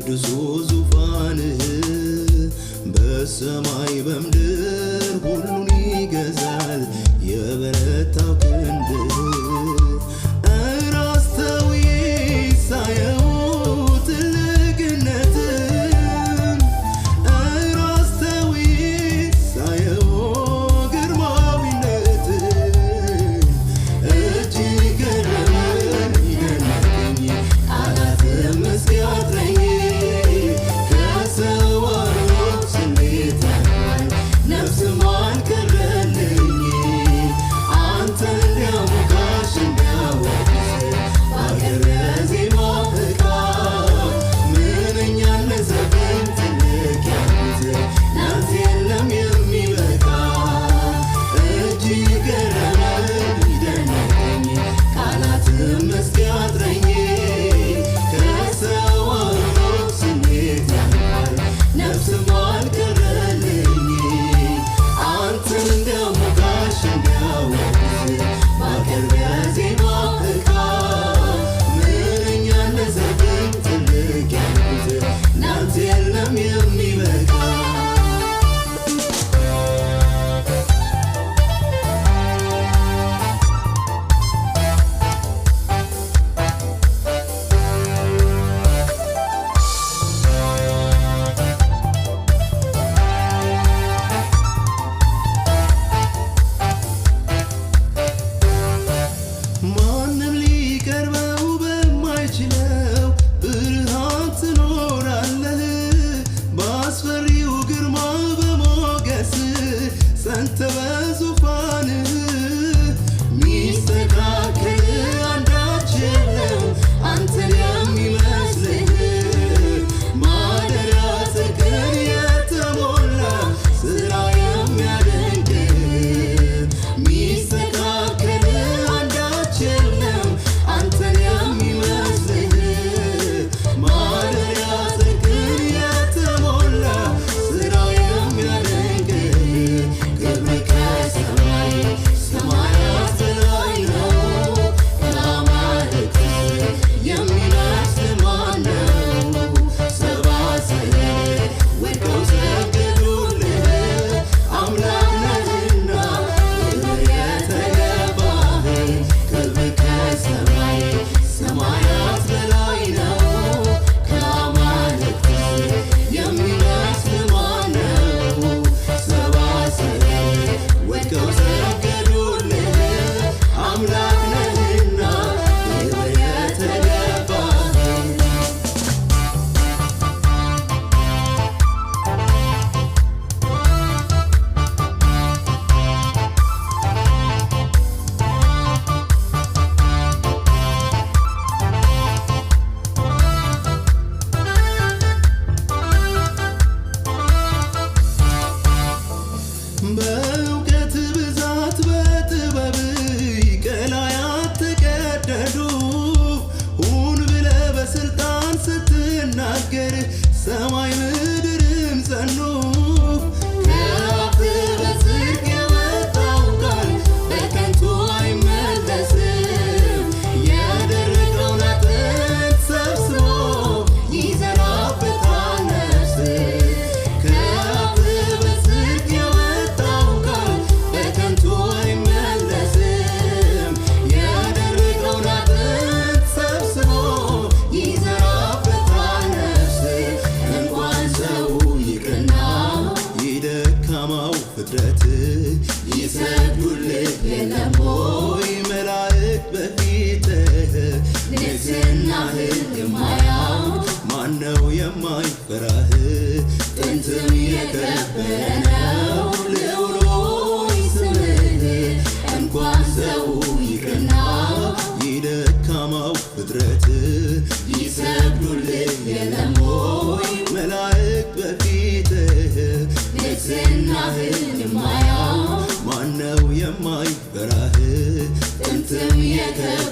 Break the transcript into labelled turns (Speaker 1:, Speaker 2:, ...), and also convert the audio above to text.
Speaker 1: ቅዱሱ ዙፋንህ በሰማይ በምድር ሁሉን ይገዛል የበረታው ክንድህ ኧረ አስተውዬ ሳየው ትልቅነትህን ኧረ አስተውዬ ሳየው ግርማዊነትህን እጅግ ገረመኝ ደነቀኝ ቃላትም እስኪያጥረኝ ከሰዋሮች ስሜት ያልፋል ነፍስም አልቀረልኝ አንተን እንዲያሞካሽ እንዲያወድስ በአገር በዜማ ዕቃ ምንኛ አነሰብኝ ትልቅ ያልኩት ላንተ የለም የሚበቃ እጅግ ገረመኝ ደነቀኝ ቃላትም እስኪያጥረኝ ከሰዋሮች ስሜት ያልፋል ነፍስም አልቀረልኝ አንተን እንዲያሞካሽ እንዲያወድስ በአገር በዜማ ዕቃ ምንኛ አነሰብኝ ትልቅ ያልኩት ላንተ የለም የሚበቃ ማንም ሊቀርበው በማይችለው ብርሃን ትኖራለህ በአስፈሪው ግርማ በሞገስ ጸንተ በዙፋንህ ሚስተካከል አንዳች የለም አንተን የሚመስልህ ማደሪያ ጽድቅን የተሞላ ሥራ የሚያደንቅ ሚስተካከል አንዳች የለም አንተን የሚመስልህ ማደሪያ ጽድቅን የተሞላ ሥራ የሚያደንቅ ክብርህ ከሰማይ ሰማያት በላይ ነው ከአማልክት የሚመስልህ ማን ነው ሰብአ ሰገል ወድቀው ሰገዱልህ አምላክ ነህና ክብር የተገባህ ክብርህ ከሰማይ ሰማያት በላይ ነው ከአማልክት የሚመስልህ ማን ነው ሰብአ ሰገል ወድቀው ሰገዱልህ አምላክ ነህና ክብር የተገባህ በእውቀት ብዛት በጥበብ ቀላያት ተቀደዱ ሁን ብለህ በስልጣን ስትናገር ሰማይ ምድርም ጸኑ ከአፍህ በጽድቅ የወጣው ቃል በከንቱ አይመለስም የደረቀውን አጥንት ሰብስቦ ይዘራበታል ነፍስ ከአፍህ በጽድቅ የወጣው ቃል በከንቱ አይመለስም የደረቀውን አጥንት ሰብስቦ ይዘራበታል ነፍስ እንኳን ሰው ይቅርና የደካማው ፍጥረት ይሰግዱልህ የለም ሆይ መላእክት በፊትህ ንጽሕናህን የማያውቅ ማነው የማይፈራህ ጥንትም የከበረ ነው ልዑል ሆይ ስምህ እንኳን ሰው ይቅርና የደካማው ፍጥረት ይሰግዱልህ የለም ሆይ መላእክት በፊትህ ንጽሕናህን የማያውቅ ማነው የማይፈራህ ጥንትም የከበረ